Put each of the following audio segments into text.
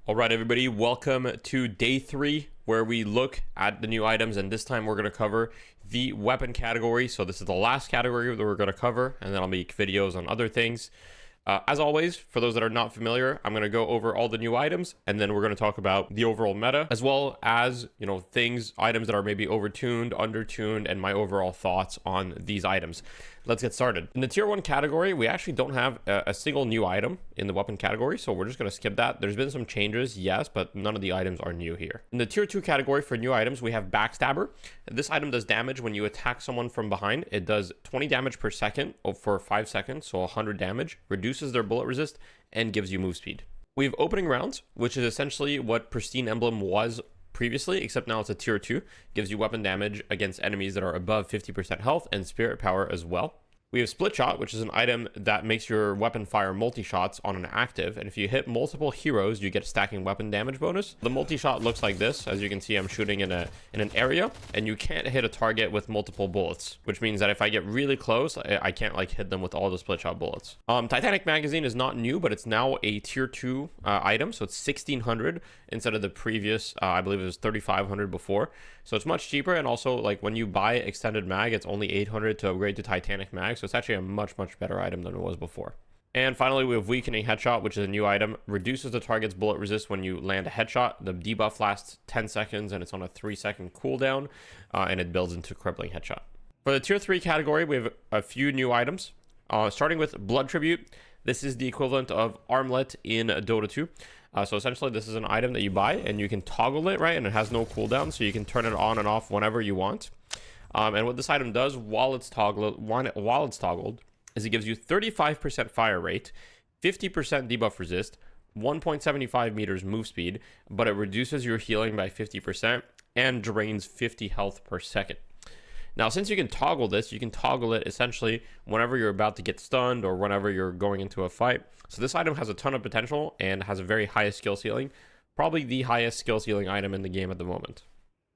All right, everybody, welcome to day 3 where we look at the new items, and this time we're going to cover the weapon category. So this is the last category that we're going to cover, and then I'll make videos on other things. As always, for those that are not familiar, I'm going to go over all the new items, and then we're going to talk about the overall meta, as well as, items that are maybe overtuned, undertuned, and my overall thoughts on these items. Let's get started. In the tier 1 category, we actually don't have a single new item in the weapon category, so we're just going to skip that. There's been some changes, yes, but none of the items are new here. In the tier 2 category for new items, we have Backstabber. This item does damage when you attack someone from behind. It does 20 damage per second for 5 seconds, so 100 damage, reduces their bullet resist, and gives you move speed. We have Opening Rounds, which is essentially what Pristine Emblem was previously, except now it's a tier 2, gives you weapon damage against enemies that are above 50% health and spirit power as well. We have Split Shot, which is an item that makes your weapon fire multi-shots on an active, and if you hit multiple heroes, you get stacking weapon damage bonus. The multi-shot looks like this. As you can see, I'm shooting in an area, and you can't hit a target with multiple bullets, which means that if I get really close, I can't hit them with all the Split Shot bullets. Titanic Magazine is not new, but it's now a tier 2 item, so it's 1600 instead of the previous, I believe it was 3500 before. So it's much cheaper, and also when you buy Extended Mag, it's only 800 to upgrade to Titanic Mag, so it's actually a much better item than it was before. And finally, we have Weakening Headshot, which is a new item. Reduces the target's bullet resist when you land a headshot. The debuff lasts 10 seconds, and it's on a 3-second cooldown, and it builds into Crippling Headshot. For the tier 3 category, we have a few new items, starting with Blood Tribute. This is the equivalent of Armlet in Dota 2. So essentially, this is an item that you buy, and you can toggle it, right? And it has no cooldown, so you can turn it on and off whenever you want. And what this item does while it's toggled, is it gives you 35% fire rate, 50% debuff resist, 1.75 meters move speed, but it reduces your healing by 50% and drains 50 health per second. Now, since you can toggle this, you can toggle it essentially whenever you're about to get stunned or whenever you're going into a fight. So this item has a ton of potential and has a very high skill ceiling, probably the highest skill ceiling item in the game at the moment.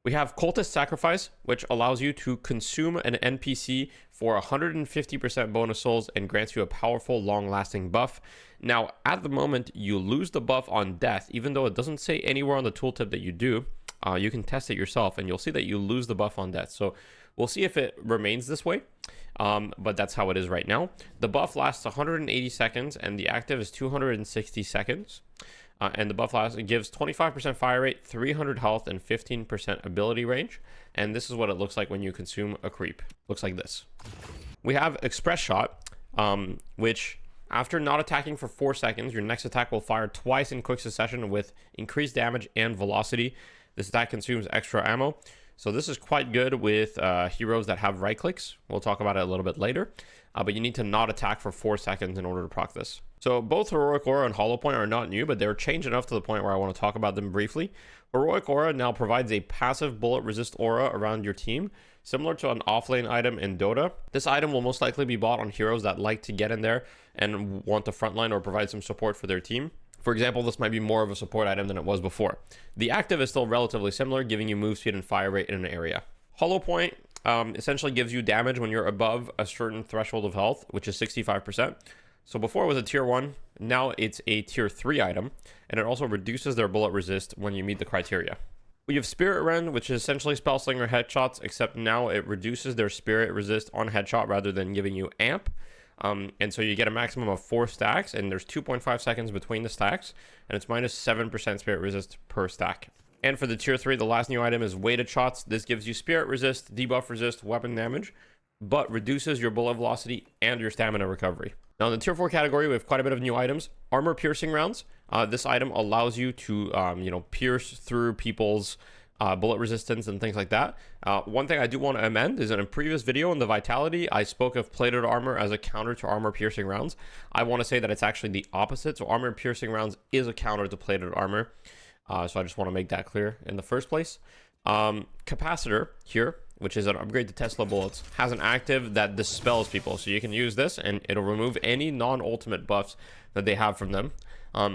We have Cultist Sacrifice, which allows you to consume an NPC for 150% bonus souls and grants you a powerful, long-lasting buff. Now, at the moment, you lose the buff on death, even though it doesn't say anywhere on the tooltip that you do. You can test it yourself, and you'll see that you lose the buff on death. So we'll see if it remains this way, but that's how it is right now. The buff lasts 180 seconds, and the active is 260 seconds. And the buff gives 25% fire rate, 300 health, and 15% ability range. And this is what it looks like when you consume a creep. Looks like this. We have Express Shot, which after not attacking for 4 seconds, your next attack will fire twice in quick succession with increased damage and velocity. This attack consumes extra ammo. So this is quite good with heroes that have right clicks. We'll talk about it a little bit later. But you need to not attack for 4 seconds in order to proc this. So both Heroic Aura and Hollow Point are not new, but they're changed enough to the point where I want to talk about them briefly. Heroic Aura now provides a passive bullet resist aura around your team, similar to an offlane item in Dota. This item will most likely be bought on heroes that like to get in there and want to frontline or provide some support for their team. For example, this might be more of a support item than it was before. The active is still relatively similar, giving you move speed and fire rate in an area. Hollow Point essentially gives you damage when you're above a certain threshold of health, which is 65%. So before it was a tier 1, now it's a tier 3 item, and it also reduces their bullet resist when you meet the criteria. We have Spirit Rend, which is essentially Spellslinger headshots, except now it reduces their spirit resist on headshot rather than giving you amp. And so you get a maximum of 4 stacks, and there's 2.5 seconds between the stacks, and it's minus 7% spirit resist per stack. And for the tier 3, the last new item is Weighted Shots. This gives you spirit resist, debuff resist, weapon damage, but reduces your bullet velocity and your stamina recovery. Now in the tier 4 category, we have quite a bit of new items. Armor Piercing Rounds. This item allows you to pierce through people's bullet resistance and things like that. One thing I do want to amend is in a previous video in the Vitality, I spoke of plated armor as a counter to armor piercing rounds. I want to say that it's actually the opposite. So armor piercing rounds is a counter to plated armor. So I just want to make that clear in the first place. Capacitor here, which is an upgrade to Tesla bullets, has an active that dispels people. So you can use this and it'll remove any non-ultimate buffs that they have from them.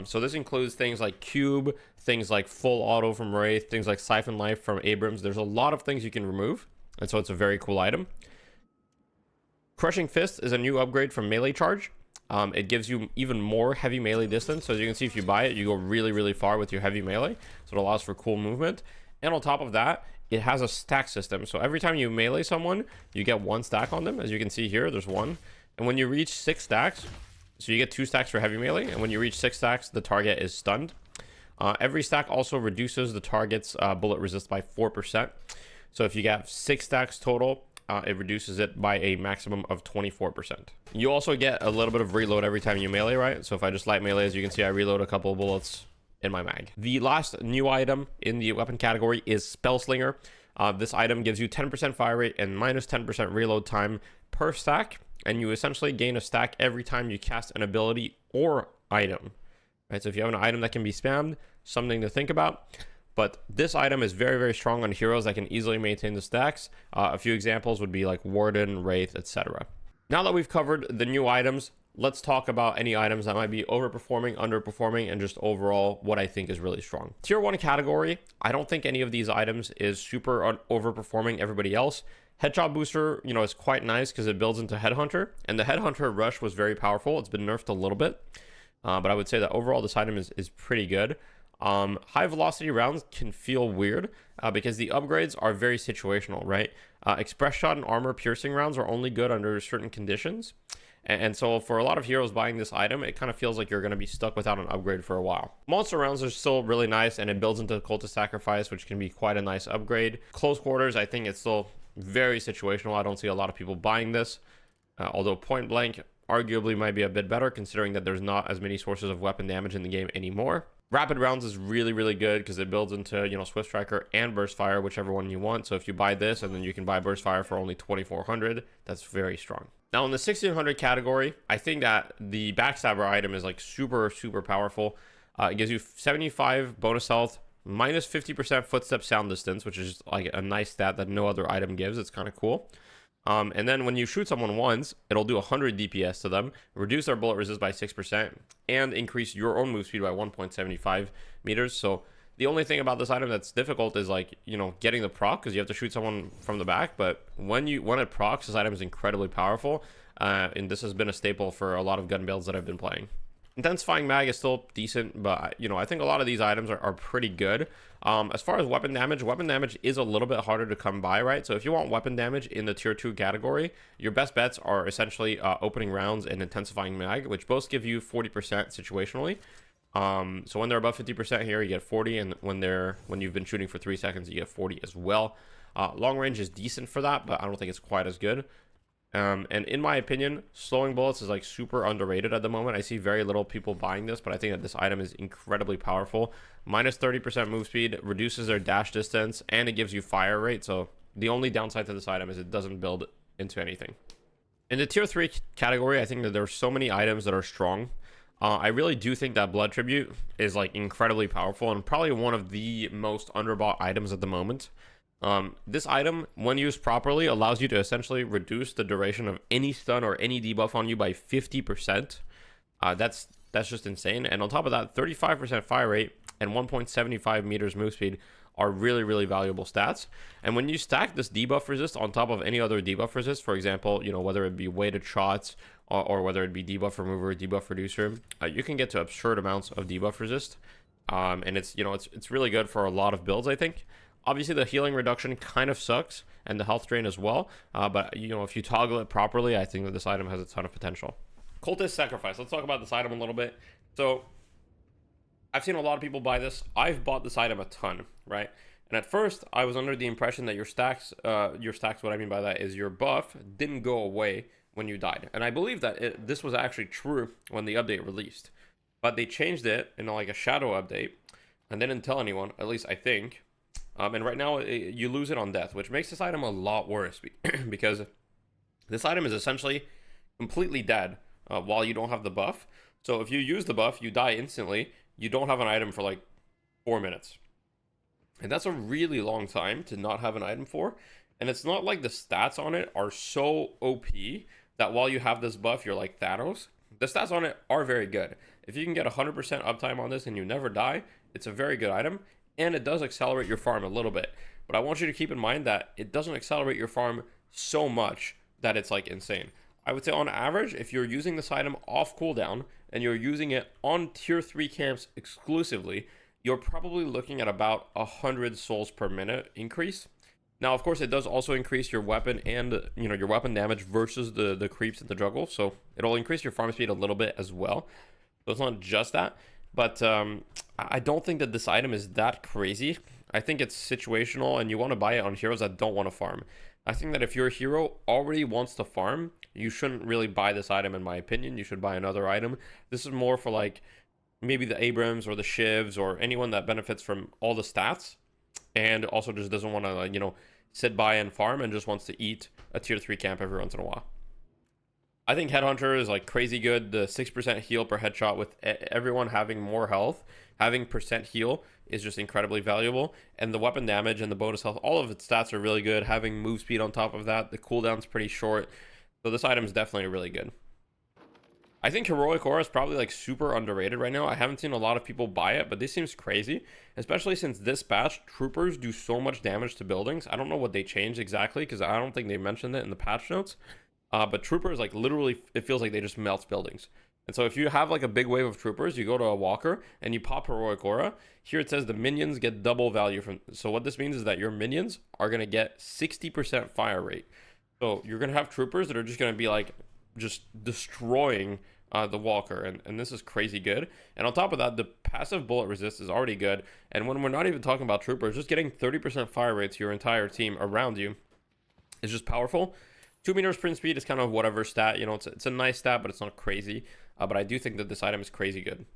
So this includes things like Cube, things like Full Auto from Wraith, things like Siphon Life from Abrams. There's a lot of things you can remove, and so it's a very cool item. Crushing Fist is a new upgrade from Melee Charge. It gives you even more heavy melee distance. So as you can see, if you buy it, you go really, really far with your heavy melee. So it allows for cool movement. And on top of that, it has a stack system. So every time you melee someone, you get 1 stack on them. As you can see here, there's 1. And when you reach 6 stacks, so you get 2 stacks for heavy melee. And when you reach 6 stacks, the target is stunned. Every stack also reduces the target's bullet resist by 4%. So if you get 6 stacks total, it reduces it by a maximum of 24%. You also get a little bit of reload every time you melee, right? So if I just light melee, as you can see, I reload a couple of bullets in my mag. The last new item in the weapon category is Spellslinger. This item gives you 10% fire rate and minus 10% reload time per stack, and you essentially gain a stack every time you cast an ability or item. Right? So if you have an item that can be spammed, something to think about. But this item is very, very strong on heroes that can easily maintain the stacks. A few examples would be like Warden, Wraith, etc. Now that we've covered the new items, let's talk about any items that might be overperforming, underperforming, and just overall what I think is really strong. Tier 1 category, I don't think any of these items is super overperforming everybody else. Headshot Booster, is quite nice because it builds into Headhunter, and the Headhunter rush was very powerful. It's been nerfed a little bit, but I would say that overall this item is pretty good. High velocity rounds can feel weird because the upgrades are very situational, right? Express shot and armor piercing rounds are only good under certain conditions. And so for a lot of heroes buying this item, it kind of feels like you're going to be stuck without an upgrade for a while. Monster rounds are still really nice, and it builds into Cultist Sacrifice, which can be quite a nice upgrade. Close quarters, I think it's still very situational. I don't see a lot of people buying this, although Point Blank arguably might be a bit better considering that there's not as many sources of weapon damage in the game anymore. Rapid rounds is really, really good because it builds into, Swift Striker and Burst Fire, whichever one you want. So if you buy this and then you can buy Burst Fire for only 2,400, that's very strong. Now in the 1,600 category, I think that the Backstabber item is like super, super powerful. It gives you 75 bonus health, minus 50% footstep sound distance, which is like a nice stat that no other item gives. It's kind of cool. And then when you shoot someone once, it'll do 100 DPS to them, reduce their bullet resist by 6%, and increase your own move speed by 1.75 meters. So the only thing about this item that's difficult is like, getting the proc, because you have to shoot someone from the back. But when it procs, this item is incredibly powerful. And this has been a staple for a lot of gun builds that I've been playing. Intensifying mag is still decent, but I think a lot of these items are pretty good. As far as weapon damage is a little bit harder to come by, right? So if you want weapon damage in the tier 2 category, your best bets are essentially opening rounds and intensifying mag, which both give you 40% situationally. So when they're above 50% here, you get 40, and when you've been shooting for 3 seconds, you get 40 as well. Long range is decent for that, but I don't think it's quite as good. And in my opinion, slowing bullets is like super underrated at the moment. I see very little people buying this, but I think that this item is incredibly powerful. Minus 30% move speed, reduces their dash distance, and it gives you fire rate. So the only downside to this item is it doesn't build into anything. In the tier 3 category, I think that there are so many items that are strong. I really do think that Blood Tribute is like incredibly powerful and probably one of the most underbought items at the moment. This item, when used properly, allows you to essentially reduce the duration of any stun or any debuff on you by 50%. That's just insane. And on top of that, 35% fire rate and 1.75 meters move speed are really, really valuable stats. And when you stack this debuff resist on top of any other debuff resist, for example, whether it be weighted shots or whether it be debuff remover, debuff reducer, you can get to absurd amounts of debuff resist. And it's really good for a lot of builds, I think. Obviously, the healing reduction kind of sucks, and the health drain as well. But, if you toggle it properly, I think that this item has a ton of potential. Cultist Sacrifice. Let's talk about this item a little bit. So, I've seen a lot of people buy this. I've bought this item a ton, right? And at first, I was under the impression that your stacks, what I mean by that is your buff didn't go away when you died. And I believe that this was actually true when the update released. But they changed it in like a shadow update, and they didn't tell anyone, at least I think. And right now, you lose it on death, which makes this item a lot worse because this item is essentially completely dead while you don't have the buff. So if you use the buff, you die instantly. You don't have an item for like 4 minutes. And that's a really long time to not have an item for. And it's not like the stats on it are so OP that while you have this buff, you're like Thanos. The stats on it are very good. If you can get 100% uptime on this and you never die, it's a very good item. And it does accelerate your farm a little bit. But I want you to keep in mind that it doesn't accelerate your farm so much that it's like insane. I would say on average, if you're using this item off cooldown and you're using it on tier 3 camps exclusively, you're probably looking at about 100 souls per minute increase. Now, of course, it does also increase your weapon and, your weapon damage versus the creeps in the jungle. So it'll increase your farm speed a little bit as well. So it's not just that. But I don't think that this item is that crazy. I think it's situational, and you want to buy it on heroes that don't want to farm. I think that if your hero already wants to farm, you shouldn't really buy this item, in my opinion. You should buy another item. This is more for like maybe the Abrams or the Shivs or anyone that benefits from all the stats and also just doesn't want to, sit by and farm and just wants to eat a tier 3 camp every once in a while. I think Headhunter is like crazy good. The 6% heal per headshot with everyone having more health, having percent heal is just incredibly valuable. And the weapon damage and the bonus health, all of its stats are really good. Having move speed on top of that, the cooldown's pretty short. So this item is definitely really good. I think Heroic Aura is probably like super underrated right now. I haven't seen a lot of people buy it, but this seems crazy, especially since this patch, troopers do so much damage to buildings. I don't know what they changed exactly because I don't think they mentioned it in the patch notes. But troopers, like literally, it feels like they just melt buildings. And so if you have like a big wave of troopers, you go to a walker and you pop Heroic Aura. Here it says the minions get double value from. So what this means is that your minions are going to get 60% fire rate. So you're going to have troopers that are just going to be like just destroying the walker, and this is crazy good. And on top of that, the passive bullet resist is already good. And when we're not even talking about troopers, just getting 30% fire rate to your entire team around you is just powerful. 2 meters sprint speed is kind of whatever stat, it's a nice stat, but it's not crazy. But I do think that this item is crazy good.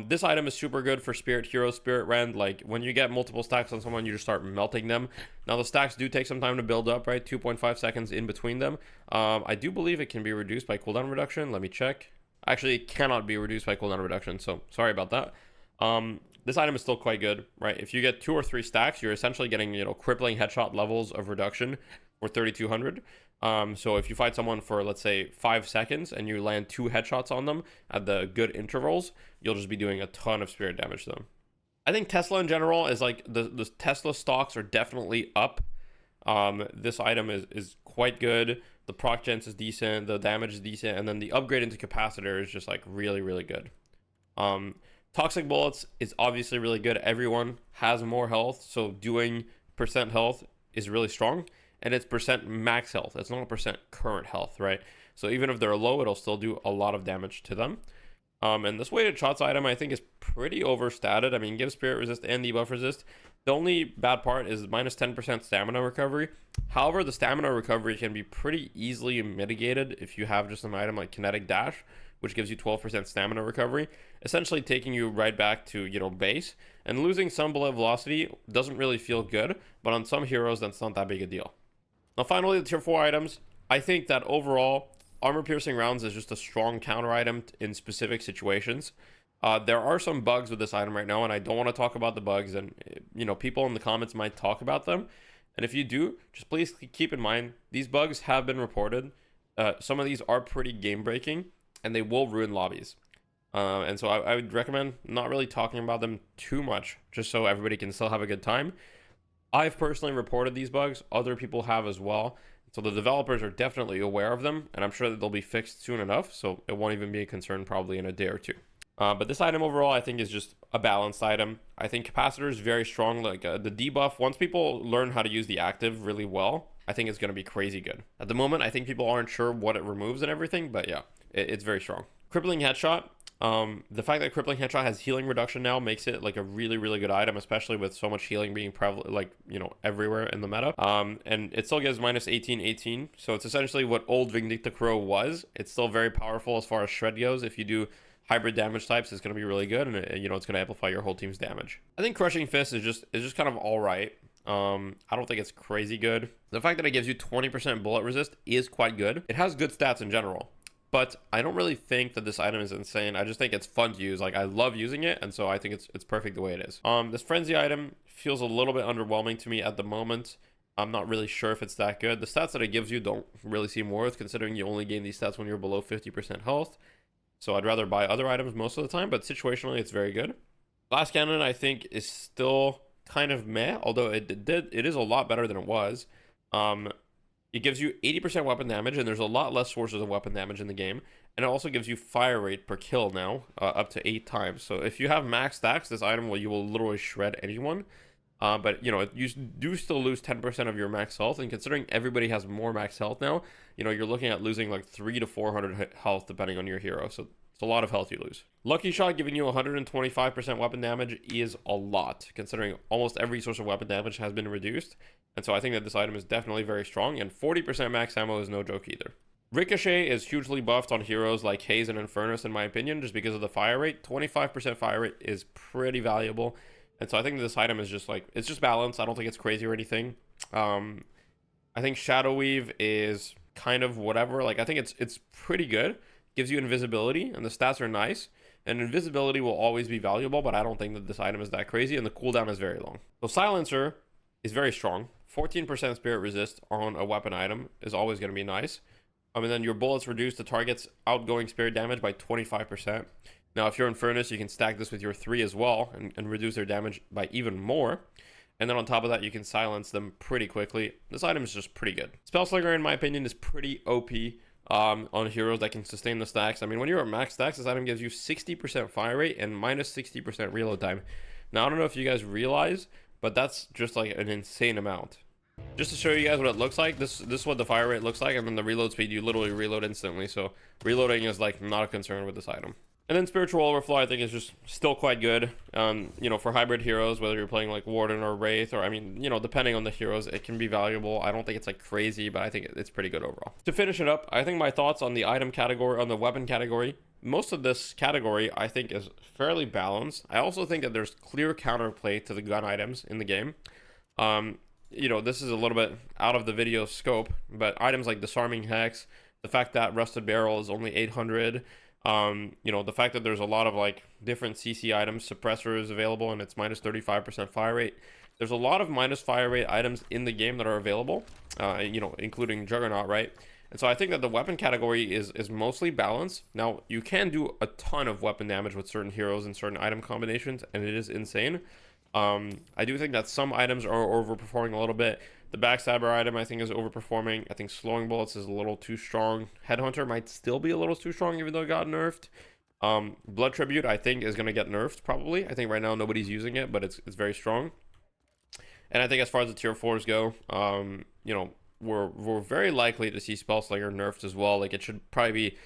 This item is super good for Spirit Hero, Spirit Rend. Like when you get multiple stacks on someone, you just start melting them. Now the stacks do take some time to build up, right? 2.5 seconds in between them. I do believe it can be reduced by cooldown reduction. Let me check. Actually, it cannot be reduced by cooldown reduction, so sorry about that. This item is still quite good, right? If you get 2 or 3 stacks, you're essentially getting, crippling headshot levels of reduction for 3,200. So if you fight someone for, let's say, 5 seconds and you land 2 headshots on them at the good intervals, you'll just be doing a ton of spirit damage to them. I think Tesla in general is like, the Tesla stocks are definitely up. This item is quite good. The proc chance is decent, the damage is decent, and then the upgrade into capacitor is just like really, really good. Toxic bullets is obviously really good. Everyone has more health, so doing percent health is really strong, and it's percent max health. It's not percent current health, right? So even if they're low, it'll still do a lot of damage to them. And this weighted shots item I think is pretty overstated. I mean, gives spirit resist and debuff resist. The only bad part is minus 10% stamina recovery. However, the stamina recovery can be pretty easily mitigated if you have just an item like Kinetic Dash, which gives you 12% stamina recovery, essentially taking you right back to, base. And losing some bullet velocity doesn't really feel good, but on some heroes, that's not that big a deal. Now, finally, the tier 4 items. I think that overall, armor piercing rounds is just a strong counter item in specific situations. There are some bugs with this item right now, and I don't want to talk about the bugs, and people in the comments might talk about them. And if you do, just please keep in mind these bugs have been reported. Some of these are pretty game breaking, and they will ruin lobbies. And so I would recommend not really talking about them too much, just so everybody can still have a good time. I've personally reported these bugs. Other people have as well. So the developers are definitely aware of them, and I'm sure that they'll be fixed soon enough, so it won't even be a concern probably in a day or two. But this item overall, I think, is just a balanced item. I think capacitor is very strong. Like the debuff, once people learn how to use the active really well, I think it's going to be crazy good. At the moment, I think people aren't sure what it removes and everything, but yeah, it's very strong. Crippling headshot. The fact that crippling headshot has healing reduction now makes it like a really, really good item, especially with so much healing being prevalent, like, everywhere in the meta. And it still gives minus 18. So it's essentially what old Vindicta Crow was. It's still very powerful as far as shred goes. If you do hybrid damage types, it's going to be really good, and it's going to amplify your whole team's damage. I think crushing fist is just kind of all right. I don't think it's crazy good. The fact that it gives you 20% bullet resist is quite good. It has good stats in general, but I don't really think that this item is insane. I just think it's fun to use. Like, I love using it, and so I think it's perfect the way it is. This frenzy item feels a little bit underwhelming to me at the moment. I'm not really sure if it's that good. The stats that it gives you don't really seem worth, considering you only gain these stats when you're below 50% health. So I'd rather buy other items most of the time, but situationally it's very good. Glass Cannon, I think, is still kind of meh, although it is a lot better than it was. It gives you 80% weapon damage, and there's a lot less sources of weapon damage in the game. And it also gives you fire rate per kill now, up to 8 times. So if you have max stacks, this item you will literally shred anyone. But you know, you do still lose 10% of your max health, and considering everybody has more max health now, you know, you're looking at losing like 300 to 400 health depending on your hero. So it's a lot of health you lose. Lucky Shot giving you 125% weapon damage is a lot, considering almost every source of weapon damage has been reduced. And so I think that this item is definitely very strong, and 40% max ammo is no joke either. Ricochet is hugely buffed on heroes like Haze and Infernus, in my opinion, just because of the fire rate. 25% fire rate is pretty valuable. And so I think this item is just like, it's just balanced. I don't think it's crazy or anything. I think Shadow Weave is kind of whatever. Like, I think it's pretty good. Gives you invisibility, and the stats are nice. And invisibility will always be valuable, but I don't think that this item is that crazy, and the cooldown is very long. So Silencer is very strong. 14% spirit resist on a weapon item is always going to be nice. And then your bullets reduce the target's outgoing spirit damage by 25%. Now, if you're Infernus, you can stack this with your 3 as well and reduce their damage by even more. And then on top of that, you can silence them pretty quickly. This item is just pretty good. Spellslinger, in my opinion, is pretty OP on heroes that can sustain the stacks. I mean, when you're at max stacks, this item gives you 60% fire rate and minus 60% reload time. Now, I don't know if you guys realize, but that's just like an insane amount. Just to show you guys what it looks like, this is what the fire rate looks like, and then the reload speed, you literally reload instantly. So reloading is like not a concern with this item. And then Spiritual Overflow, I think, is just still quite good. You know, for hybrid heroes, whether you're playing like Warden or Wraith, or I mean, you know, depending on the heroes, it can be valuable. I don't think it's like crazy, but I think it's pretty good overall. To finish it up, I think my thoughts on the item category, on the weapon category, most of this category I think is fairly balanced. I also think that there's clear counterplay to the gun items in the game. You know, this is a little bit out of the video scope, but items like Disarming Hex, the fact that Rusted Barrel is only 800, you know, the fact that there's a lot of like different CC items, suppressors available, and it's minus 35% fire rate. There's a lot of minus fire rate items in the game that are available, you know, including Juggernaut, right? And so I think that the weapon category is mostly balanced. Now, you can do a ton of weapon damage with certain heroes and certain item combinations, and it is insane. I do think that some items are overperforming a little bit. The Backstabber item, I think, is overperforming. I think Slowing Bullets is a little too strong. Headhunter might still be a little too strong, even though it got nerfed. Blood Tribute, I think, is going to get nerfed, probably. I think right now nobody's using it, but it's very strong. And I think as far as the tier 4s go, you know, we're very likely to see Spellslinger nerfed as well. Like, it should probably be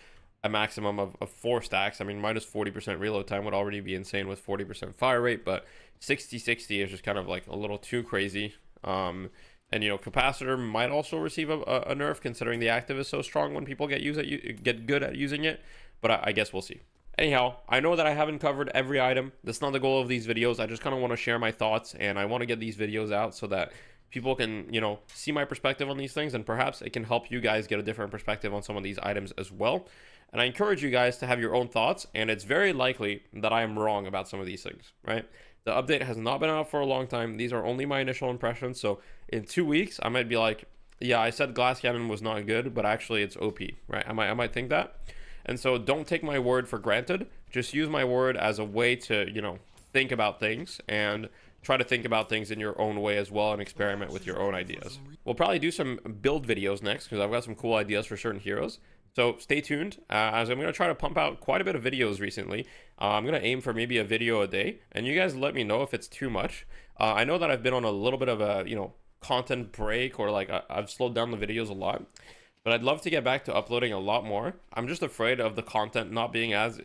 a maximum of 4 stacks. I mean, minus 40% reload time would already be insane with 40% fire rate, but 60-60 is just kind of like a little too crazy. And, you know, Capacitor might also receive a nerf, considering the active is so strong when people get good at using it, but I guess we'll see. Anyhow, I know that I haven't covered every item. That's not the goal of these videos. I just kind of want to share my thoughts, and I want to get these videos out so that people can, you know, see my perspective on these things, and perhaps it can help you guys get a different perspective on some of these items as well. And I encourage you guys to have your own thoughts, and it's very likely that I am wrong about some of these things, right? The update has not been out for a long time. These are only my initial impressions, so in 2 weeks, I might be like, yeah, I said Glass Cannon was not good, but actually it's OP, right? I might think that. And so don't take my word for granted. Just use my word as a way to, you know, think about things, and try to think about things in your own way as well, and experiment with your own ideas. We'll probably do some build videos next, because I've got some cool ideas for certain heroes. So stay tuned, as I'm going to try to pump out quite a bit of videos recently. I'm going to aim for maybe a video a day, and you guys let me know if it's too much. I know that I've been on a little bit of a, you know, content break, or like I've slowed down the videos a lot, but I'd love to get back to uploading a lot more. I'm just afraid of the content not being as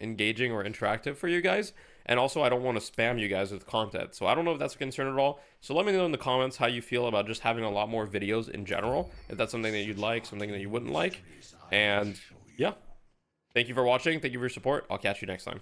engaging or interactive for you guys. And also, I don't want to spam you guys with content. So I don't know if that's a concern at all. So let me know in the comments how you feel about just having a lot more videos in general. If that's something that you'd like, something that you wouldn't like. And yeah, thank you for watching. Thank you for your support. I'll catch you next time.